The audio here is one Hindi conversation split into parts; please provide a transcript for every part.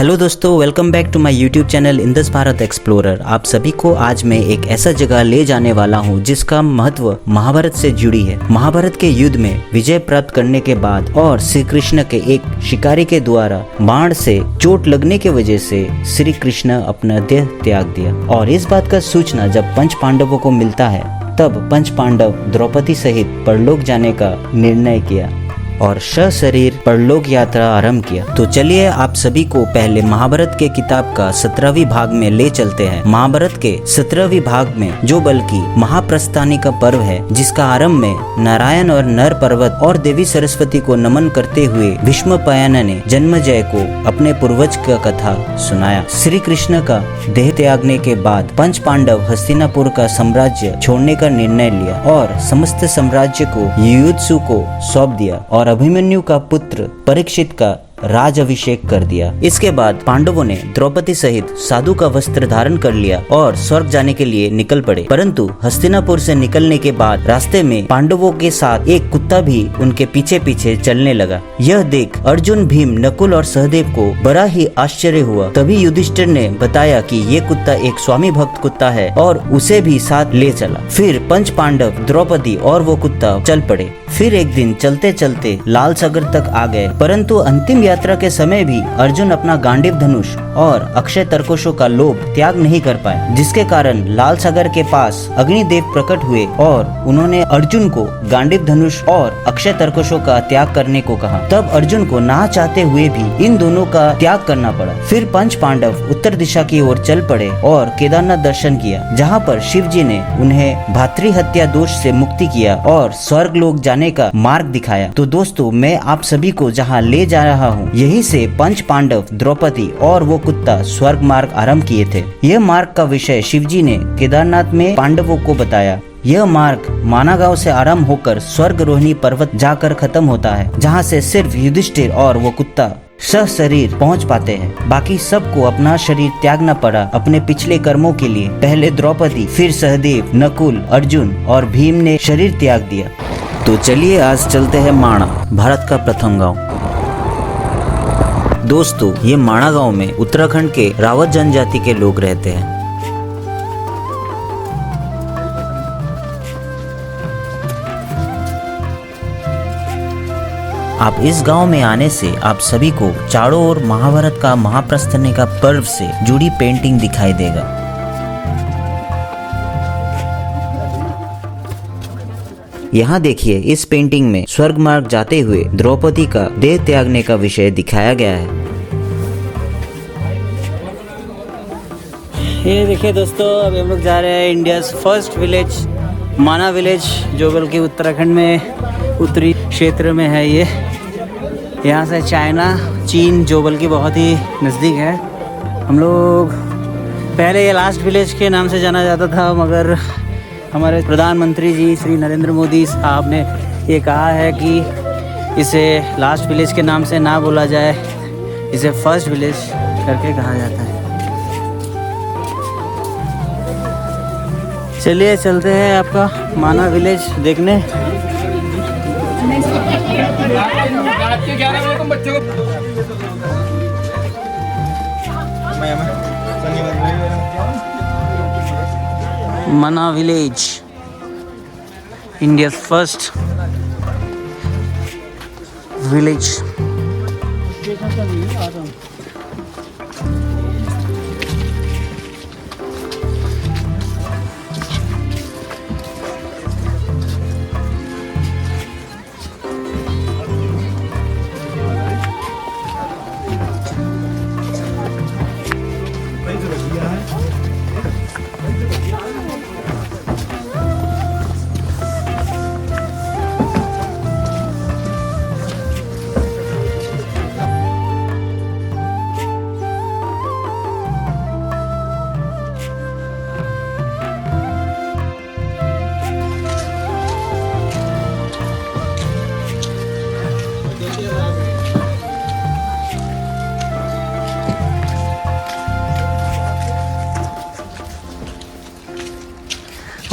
हेलो दोस्तों, welcome back to my YouTube channel Indus Bharat Explorer. आप सभी को आज मैं एक ऐसा जगह ले जाने वाला हूँ जिसका महत्व महाभारत से जुड़ी है। महाभारत के युद्ध में विजय प्राप्त करने के बाद और श्री कृष्ण के एक शिकारी के द्वारा बाण से चोट लगने की वजह से श्री कृष्ण अपना देह त्याग दिया और इस बात का सूचना जब पंच पांडवों को मिलता है तब पंच पांडव द्रौपदी सहित परलोक जाने का निर्णय किया और सशरीर परलोक यात्रा आरंभ किया। तो चलिए आप सभी को पहले महाभारत के किताब का 17वीं भाग में ले चलते हैं। महाभारत के 17वीं भाग में जो बल्कि महाप्रस्थानी का पर्व है, जिसका आरंभ में नारायण और नर पर्वत और देवी सरस्वती को नमन करते हुए भीष्म पायन ने जन्मजय को अपने पूर्वज का कथा सुनाया। श्री कृष्ण का देह त्यागने के बाद पंच पांडव हस्तिनापुर का साम्राज्य छोड़ने का निर्णय लिया और समस्त साम्राज्य को युयुत्सु को सौंप दिया और अभिमन्यु का पुत्र परीक्षित का राज अभिषेक कर दिया। इसके बाद पांडवों ने द्रौपदी सहित साधु का वस्त्र धारण कर लिया और स्वर्ग जाने के लिए निकल पड़े। परंतु हस्तिनापुर से निकलने के बाद रास्ते में पांडवों के साथ एक कुत्ता भी उनके पीछे पीछे चलने लगा। यह देख अर्जुन, भीम, नकुल और सहदेव को बड़ा ही आश्चर्य हुआ। तभी युधिष्ठिर ने बताया कि ये कुत्ता एक स्वामी भक्त कुत्ता है और उसे भी साथ ले चला। फिर पंच पांडव, द्रौपदी और वो कुत्ता चल पड़े। फिर एक दिन चलते चलते लाल सागर तक आ गए। परंतु अंतिम यात्रा के समय भी अर्जुन अपना गांडीव धनुष और अक्षय तरकोशों का लोभ त्याग नहीं कर पाए, जिसके कारण लाल सागर के पास अग्निदेव प्रकट हुए और उन्होंने अर्जुन को गांडीव धनुष और अक्षय तरकोशों का त्याग करने को कहा। तब अर्जुन को ना चाहते हुए भी इन दोनों का त्याग करना पड़ा। फिर पंच पांडव उत्तर दिशा की ओर चल पड़े और केदारनाथ दर्शन किया, जहाँ पर शिव जी ने उन्हें भातृ हत्या दोष से मुक्ति किया और स्वर्ग लोक जाने का मार्ग दिखाया। तो दोस्तों, मैं आप सभी को जहाँ ले जा रहा हूँ, यहीं से पंच पांडव, द्रौपदी और वो कुत्ता स्वर्ग मार्ग आरंभ किए थे। यह मार्ग का विषय शिवजी ने केदारनाथ में पांडवों को बताया। यह मार्ग माना गांव से आरंभ होकर स्वर्ग रोहिणी पर्वत जाकर खत्म होता है, जहाँ से सिर्फ युधिष्ठिर और वो कुत्ता सशरीर पहुंच पाते हैं। बाकी सबको अपना शरीर त्यागना पड़ा अपने पिछले कर्मों के लिए। पहले द्रौपदी, फिर सहदेव, नकुल, अर्जुन और भीम ने शरीर त्याग दिया। तो चलिए आज चलते हैं माणा, भारत का प्रथम गांव। दोस्तों, ये माणा गांव में उत्तराखंड के रावत जनजाति के लोग रहते हैं। आप इस गांव में आने से आप सभी को चारों ओर महाभारत का महाप्रस्थानी का पर्व से जुड़ी पेंटिंग दिखाई देगा। यहाँ देखिए, इस पेंटिंग में स्वर्ग मार्ग जाते हुए द्रौपदी का देह त्यागने का विषय दिखाया गया है। ये देखिए दोस्तों, अभी हम लोग जा रहे हैं इंडियाज़ फर्स्ट विलेज, माना विलेज, जो बल्कि उत्तराखंड में उत्तरी क्षेत्र में है। ये यहाँ से चाइना, चीन, जो बल्कि बहुत ही नज़दीक है। हम लोग पहले ये लास्ट विलेज के नाम से जाना जाता था, मगर हमारे प्रधानमंत्री जी श्री नरेंद्र मोदी साहब ने ये कहा है कि इसे लास्ट विलेज के नाम से ना बोला जाए, इसे फर्स्ट विलेज करके कहा जाता है। चलिए चलते हैं आपका माना विलेज देखने। माना विलेज, इंडिया's फर्स्ट विलेज।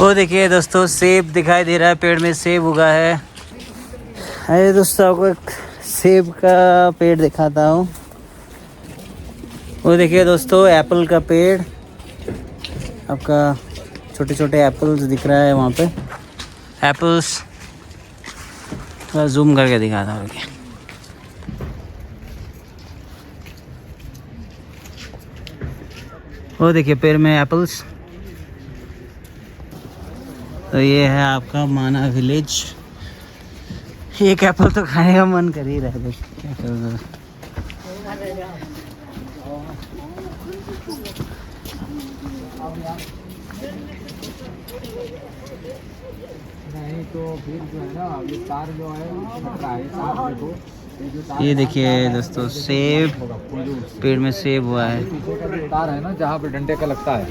वो देखिए दोस्तों, सेब दिखाई दे रहा है, पेड़ में सेब उगा है। अरे दोस्तों, आपको एक सेब का पेड़ दिखाता हूँ। वो देखिए दोस्तों एप्पल का पेड़, आपका छोटे छोटे एप्पल्स दिख रहा है वहाँ पे। एप्पल्स थोड़ा जूम करके दिखाता हूँ। वो देखिए पेड़ में एप्पल्स। तो ये है आपका माना विलेज। एक एप्पल तो खाने का मन कर ही रहा है। नहीं तो फिर जो है ना ये तार जो है देखो, ये देखिए दोस्तों सेब, पेड़ में सेब हुआ है। तार है ना जहाँ पे डंडे का लगता है।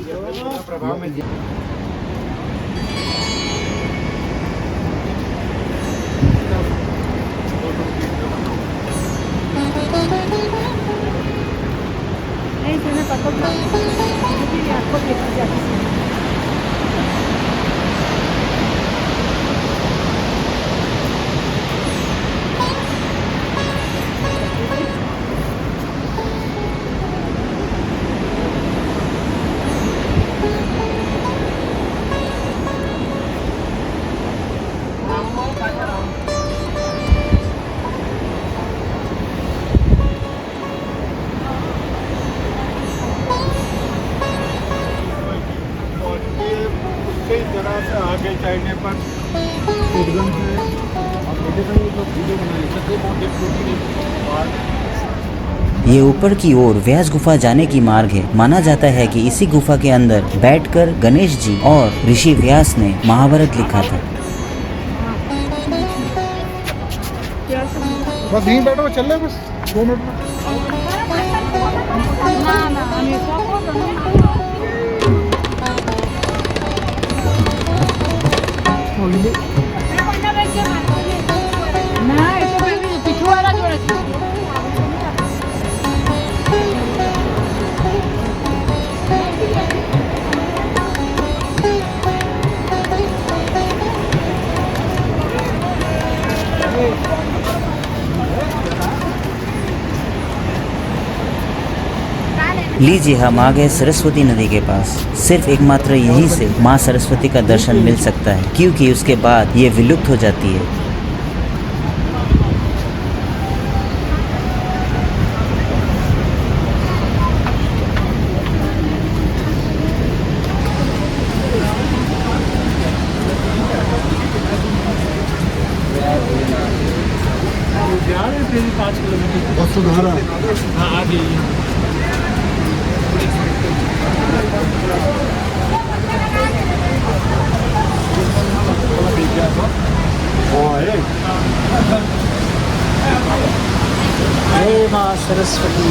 आगे चढ़ने पर एकदम से अब वीडियो बनाने सकते बहुत ये ऊपर की ओर व्यास गुफा जाने की मार्ग है। माना जाता है कि इसी गुफा के अंदर बैठकर गणेश जी और ऋषि व्यास ने महाभारत लिखा था। बस यहीं बैठो, चल रहे बस 2 मिनट में। लीजिए हम आ गए सरस्वती नदी के पास। सिर्फ एकमात्र यहीं से माँ सरस्वती का दर्शन मिल सकता है, क्योंकि उसके बाद ये विलुप्त हो जाती है। वसुधारा हाँ आगे जय माँ सरस्वती।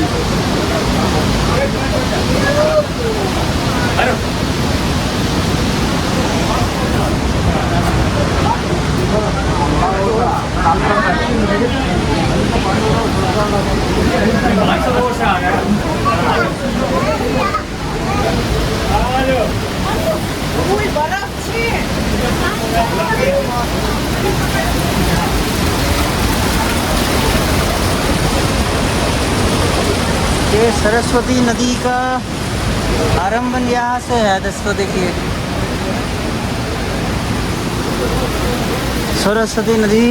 ये सरस्वती नदी का आरंभ यहाँ से है दोस्तों। देखिए सरस्वती नदी,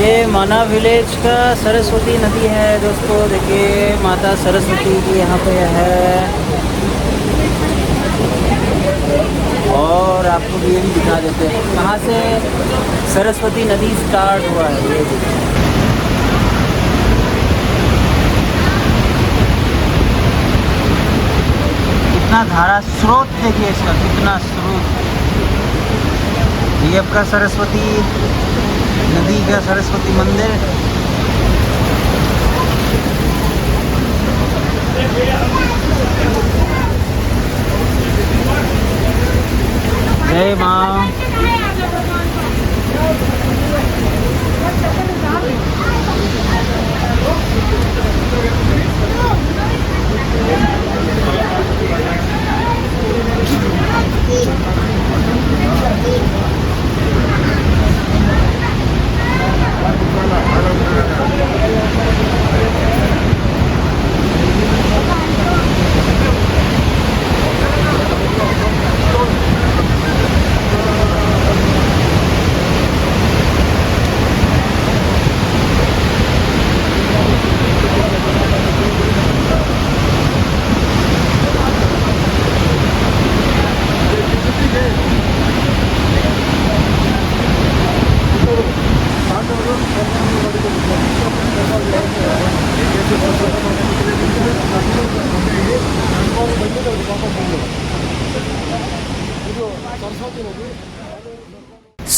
ये माना विलेज का सरस्वती नदी है दोस्तों। देखिए माता सरस्वती की यहाँ पे है। और आपको ये भी दिखा देते हैं कहाँ से सरस्वती नदी स्टार्ट हुआ है। ये कितना धारा स्रोत, देखिए इसका कितना स्रोत। ये आपका सरस्वती नदी का सरस्वती मंदिर। जय माँ।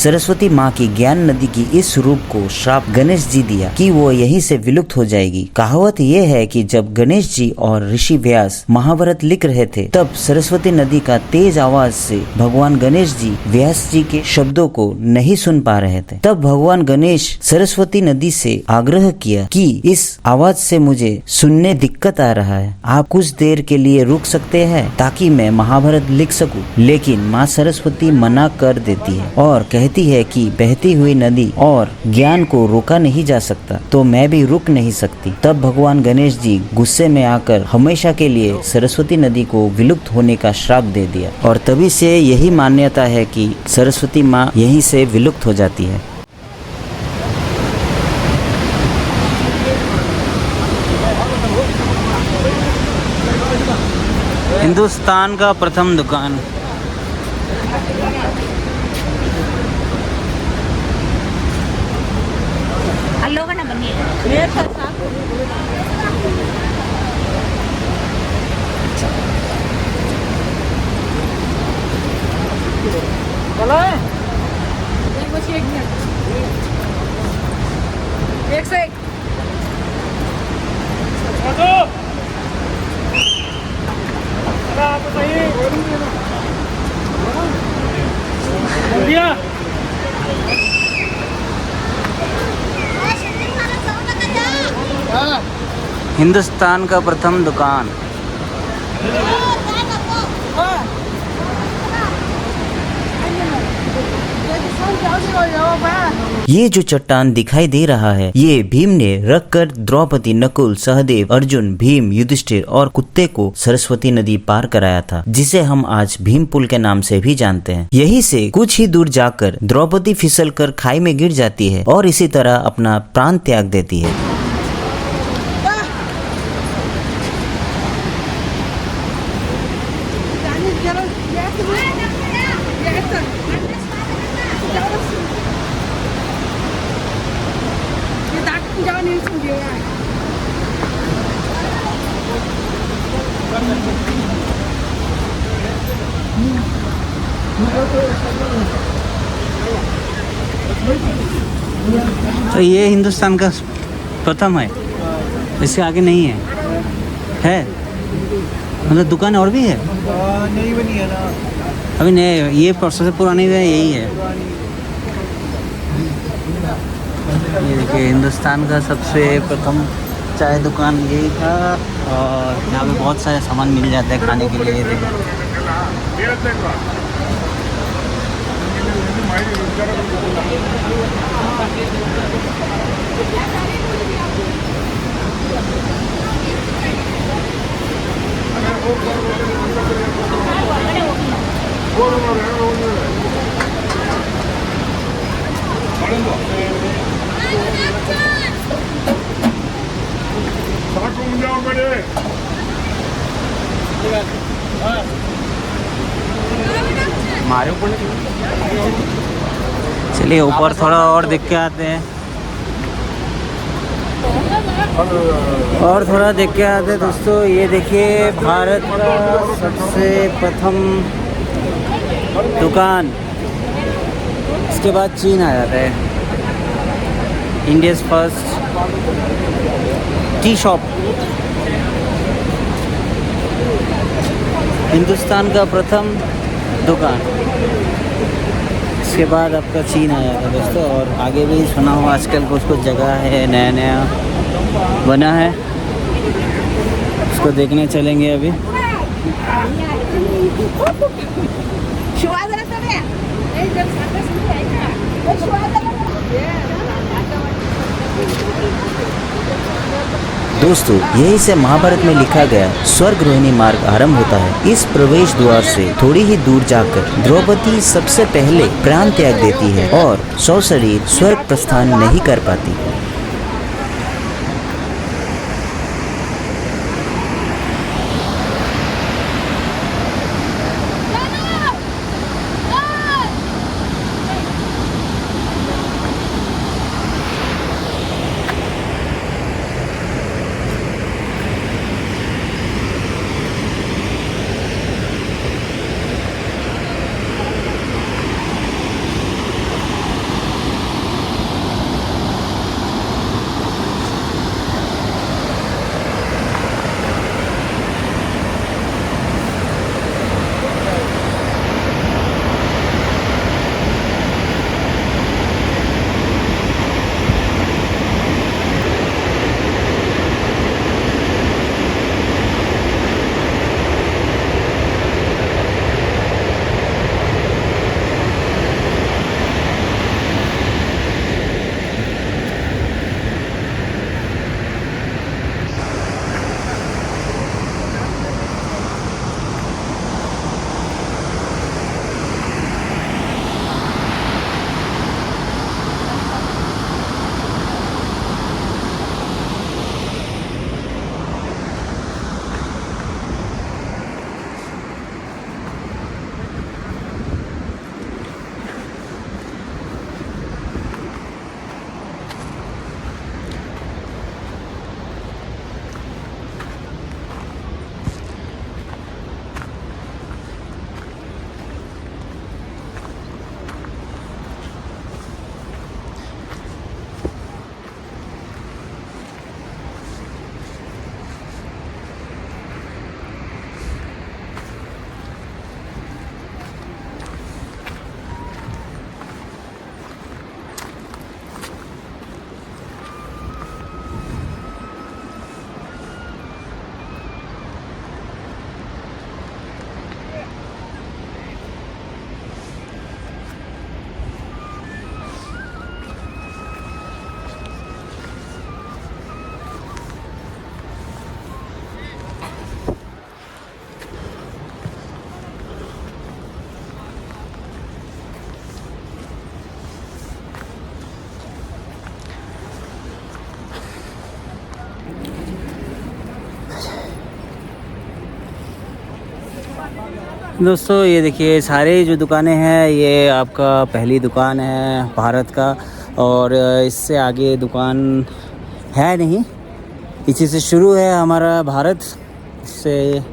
सरस्वती माँ की ज्ञान नदी की इस रूप को श्राप गणेश जी दिया कि वो यहीं से विलुप्त हो जाएगी। कहावत ये है कि जब गणेश जी और ऋषि व्यास महाभारत लिख रहे थे तब सरस्वती नदी का तेज आवाज से भगवान गणेश जी व्यास जी के शब्दों को नहीं सुन पा रहे थे। तब भगवान गणेश सरस्वती नदी से आग्रह किया कि इस आवाज से मुझे सुनने दिक्कत आ रहा है, आप कुछ देर के लिए रुक सकते हैं ताकि मैं महाभारत लिख सकूं। लेकिन माँ सरस्वती मना कर देती है और कहती है कि बहती हुई नदी और ज्ञान को रोका नहीं जा सकता, तो मैं भी रुक नहीं सकती। तब भगवान गणेश जी गुस्से में आकर हमेशा के लिए सरस्वती नदी को विलुप्त होने का श्राप दे दिया और तभी से यही मान्यता है कि सरस्वती माँ यहीं से विलुप्त हो जाती है। हिंदुस्तान का प्रथम दुकान। हेलो का ना बनिए एक से एक आप बताइए भैया हिंदुस्तान का प्रथम दुकान। ये जो चट्टान दिखाई दे रहा है ये भीम ने रखकर द्रौपदी, नकुल, सहदेव, अर्जुन, भीम, युधिष्ठिर और कुत्ते को सरस्वती नदी पार कराया था, जिसे हम आज भीम पुल के नाम से भी जानते हैं। यहीं से कुछ ही दूर जाकर द्रौपदी फिसलकर खाई में गिर जाती है और इसी तरह अपना प्राण त्याग देती है। तो ये हिंदुस्तान का प्रथम है, इससे आगे नहीं है मतलब दुकान और भी है? नहीं बनी है ना अभी नहीं, ये सबसे पुरानी है यही है। ये देखिए हिंदुस्तान का सबसे प्रथम चाय दुकान यही था और यहाँ पे बहुत सारे सामान मिल जाते हैं खाने के लिए। ये देखिए चलिए ऊपर थोड़ा और देख के आते हैं दोस्तों। ये देखिए भारत का सबसे प्रथम दुकान, इसके बाद चीन आ जाता है। India's first tea shop, Hindustan का प्रथम दुकान, इसके बाद आपका चीन आया था दोस्तों। और आगे भी सुना हो आजकल कुछ कुछ जगह है नया नया बना है, उसको देखने चलेंगे अभी। दोस्तों यही से महाभारत में लिखा गया स्वर्ग रोहिणी मार्ग आरंभ होता है। इस प्रवेश द्वार से थोड़ी ही दूर जाकर द्रौपदी सबसे पहले प्राण त्याग देती है और सशरीर स्वर्ग प्रस्थान नहीं कर पाती। दोस्तों ये देखिए सारे जो दुकानें हैं ये आपका पहली दुकान है भारत का, और इससे आगे दुकान है नहीं, इसी से शुरू है हमारा भारत, इससे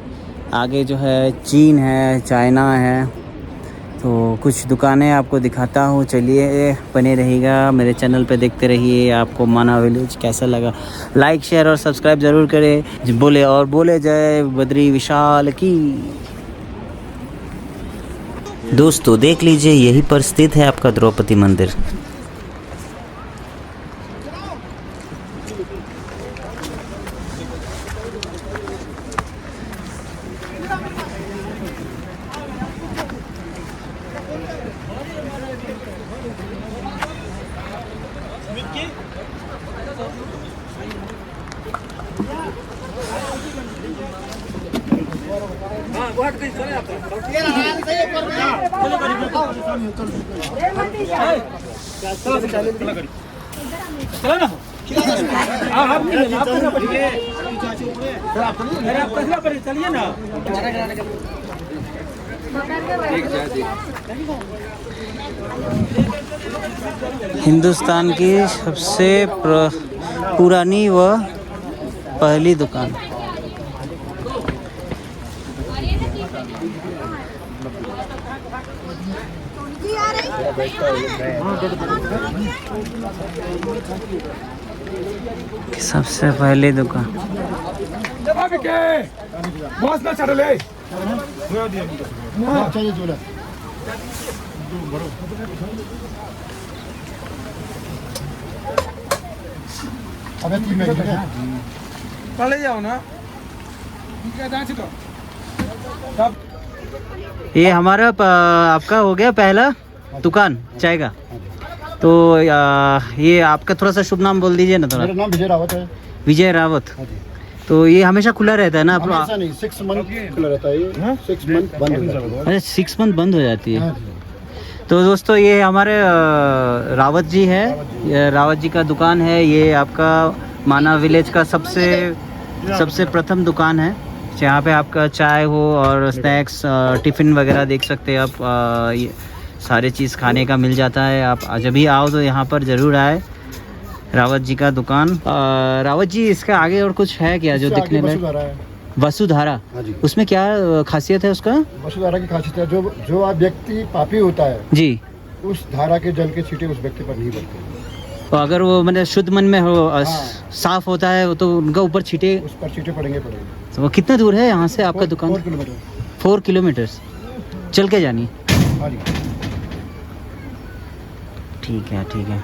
आगे जो है चीन है, चाइना है। तो कुछ दुकानें आपको दिखाता हूँ, चलिए बने रहिएगा मेरे चैनल पे, देखते रहिए। आपको माना विलेज कैसा लगा लाइक शेयर और सब्सक्राइब ज़रूर करें। बोले और बोले जय बद्री विशाल की। दोस्तों देख लीजिए, यहीं पर स्थित है आपका द्रौपदी मंदिर। चलिए ना। हिंदुस्तान की सबसे पुरानी व पहली दुकान। सबसे पहली दुकान। बॉस ना चढ़ ले। चले जाओ ना। ये हमारा आपका हो गया पहला दुकान चाय का। तो ये आपका थोड़ा सा शुभ नाम बोल दीजिए ना थोड़ा। मेरा नाम विजय रावत है। विजय रावत। हाँ जी। तो ये हमेशा खुला रहता है ना आप? हमेशा नहीं, 6 मंथ खुला रहता है ये। 6 मंथ बंद हो जाता है। अच्छा 6 मंथ बंद हो जाती है। हाँ जी। तो दोस्तों ये हमारे रावत जी है, ये रावत जी का दुकान है। ये आपका माना विलेज का सबसे प्रथम दुकान है, जहाँ पे आपका चाय हो और स्नैक्स टिफ़िन वगैरह देख सकते हैं आप। ये सारे चीज़ खाने का मिल जाता है। आप जब भी आओ तो यहाँ पर ज़रूर आए। रावत जी का दुकान। रावत जी इसका आगे और कुछ है क्या जो दिखने में? वसुधारा है। वसुधारा। हाँ जी। उसमें क्या खासियत है उसका? वसुधारा की खासियत है, जो आप व्यक्ति पापी होता है जी, उस धारा के जल के छींटे उस व्यक्ति पर नहीं पड़ते। तो अगर वो मतलब शुद्ध मन में हो, हाँ। साफ होता है तो उनका ऊपर छींटे। उस पर छींटे पड़ेंगे। तो वो कितना दूर है यहाँ से आपका दुकान? 4 किलोमीटर। 4 किलोमीटर चल के जानी। हाँ जी। ठीक है ठीक है,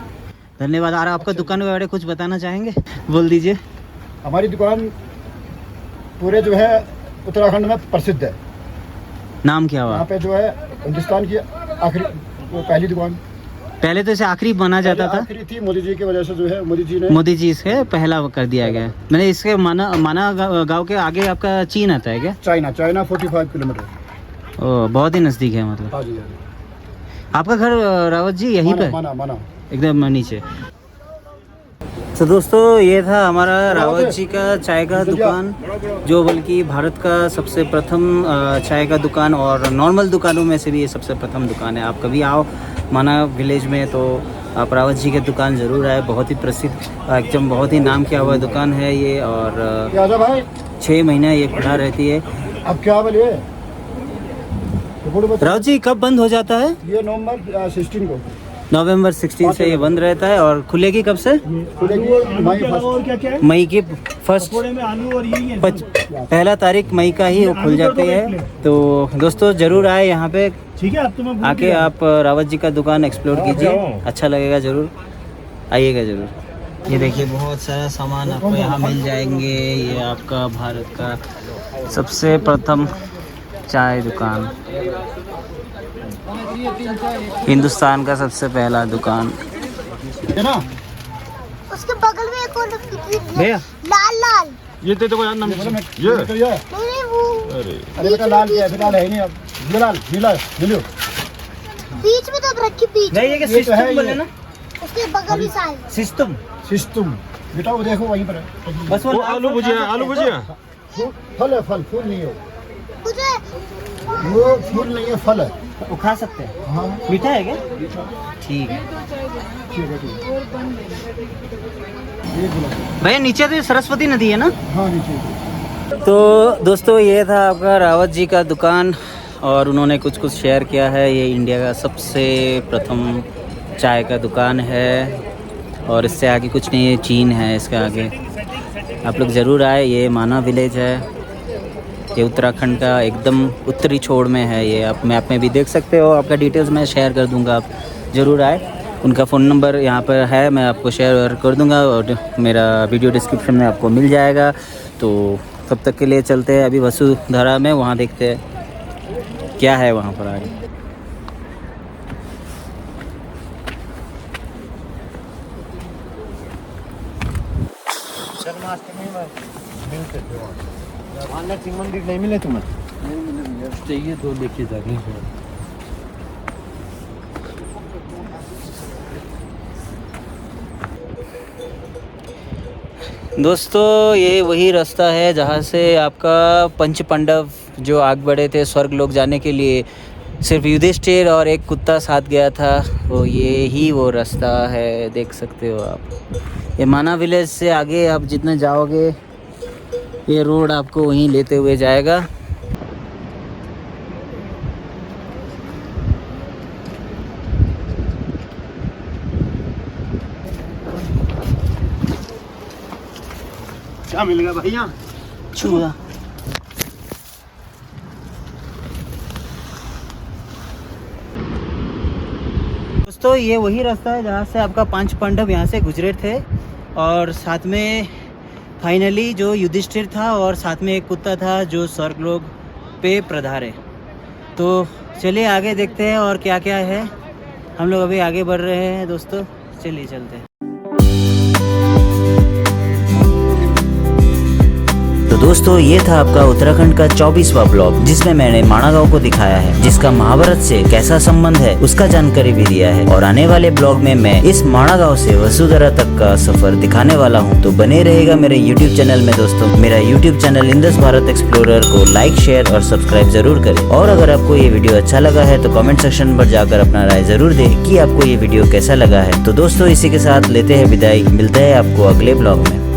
धन्यवाद। और आपका दुकान के बारे में कुछ बताना चाहेंगे? बोल दीजिए। हमारी दुकान पूरे जो है उत्तराखंड में प्रसिद्ध है। नाम क्या हुआ? यहाँ पे जो है हिंदुस्तान की आखिरी पहली दुकान। पहले तो इसे आखिरी माना जाता था। आखिरी थी, मोदी जी की वजह से जो है मोदी जी ने। मोदी जी इसके पहला कर दिया गया। मैंने इसके माना गांव के आगे आपका चीन आता है क्या? China 45 kilometre. ओ बहुत ही नज़दीक है मतलब। हाँ जी। आपका घर रावत जी यहीं पे? माना एकदम नीचे। तो दोस्तों ये था हमारा रावत जी का चाय का दुकान, जो बल्कि भारत का सबसे प्रथम चाय का दुकान और नॉर्मल दुकानों में से भी ये सबसे प्रथम दुकान है। आप कभी आओ माना विलेज में तो आप रावत जी के दुकान ज़रूर आए। बहुत ही प्रसिद्ध, एकदम बहुत ही नाम किया हुआ दुकान है ये, और क्या भाई 6 महीना ये खुला रहती है। अब क्या बोलिए रावत जी कब बंद हो जाता है? ये नवंबर 16 को। नवंबर 16 से ये बंद रहता है। और खुलेगी कब से? मई की फर्स्ट पहला तारीख मई का ही खुल जाती है। तो दोस्तों ज़रूर आए यहाँ पे, ठीक है। अब तो मैं आके आप रावत जी का दुकान एक्सप्लोर कीजिए, अच्छा लगेगा। ज़रूर आइएगा ज़रूर। ये देखिए बहुत सारा सामान आपको यहाँ मिल जाएंगे। ये आपका भारत का सबसे प्रथम चाय दुकान, हिंदुस्तान का सबसे पहला दुकान है ना। उसके बगल में एक और भैया लाल ये दे दो यार नाम। ये नहीं वो अरे बेटा लाल क्या है? लाल है नहीं। अब ये लाल नीला नीलो बीच में तो रखी बीच नहीं, ये सिस्टम बोले ना, उसके बगल में साइड सिस्टम बेटा वो देखो वहीं पर है। बस वो आलू भुजिया फल है, फल फूल नहीं हो। मुझे वो फूल नहीं है, फल है। वो खा सकते हैं? हाँ मीठा है क्या? ठीक है ठीक है ठीक है। ये गुलाब। भैया नीचे तो सरस्वती नदी है ना? हाँ नीचे। तो दोस्तों ये था आपका रावत जी का दुकान और उन्होंने कुछ शेयर किया है। ये इंडिया का सबसे प्रथम चाय का दुकान है और इससे आगे कुछ नहीं है, चीन है इसके आगे। आप लोग ज़रूर आए। ये माना विलेज है, ये उत्तराखंड का एकदम उत्तरी छोर में है। ये आप मैप में भी देख सकते हो। आपका डिटेल्स मैं शेयर कर दूंगा, आप ज़रूर आए। उनका फ़ोन नंबर यहाँ पर है, मैं आपको शेयर कर दूंगा और मेरा वीडियो डिस्क्रिप्शन में आपको मिल जाएगा। तो तब तक के लिए चलते हैं अभी वसुधरा में, वहाँ देखते हैं क्या है वहाँ पर आगे। मंदिर नहीं मिले तुम्हें? चाहिए तो लेके जाएंगे। दोस्तों ये वही रास्ता है जहाँ से आपका पंच पांडव जो आग बढ़े थे स्वर्ग लोक जाने के लिए, सिर्फ युधिष्ठिर और एक कुत्ता साथ गया था, वो ये ही वो रास्ता है, देख सकते हो आप। ये माना विलेज से आगे आप जितने जाओगे ये रोड आपको वहीं लेते हुए जाएगा। क्या मिलेगा भैया? चूहा। दोस्तों ये वही रास्ता है जहाँ से आपका पांच पांडव यहाँ से गुजरे थे और साथ में फाइनली जो युधिष्ठिर था और साथ में एक कुत्ता था जो स्वर्गलोक पे पधारे। तो चलिए आगे देखते हैं और क्या क्या है। हम लोग अभी आगे बढ़ रहे हैं दोस्तों, चलिए चलते हैं। तो दोस्तों ये था आपका उत्तराखंड का 24वां ब्लॉग, जिसमें मैंने माणा गांव को दिखाया है, जिसका महाभारत से कैसा संबंध है उसका जानकारी भी दिया है। और आने वाले ब्लॉग में मैं इस माणा गांव से वसुधरा तक का सफर दिखाने वाला हूं। तो बने रहेगा मेरे YouTube चैनल में दोस्तों। मेरा YouTube channel Indus Bharat explorer को लाइक, शेयर और सब्सक्राइब जरूर करें। और अगर आपको ये वीडियो अच्छा लगा है तो कमेंट सेक्शन पर जाकर अपना राय जरूर दें कि आपको ये वीडियो कैसा लगा है। तो दोस्तों इसी के साथ लेते हैं विदाई, मिलते हैं आपको अगले ब्लॉग में।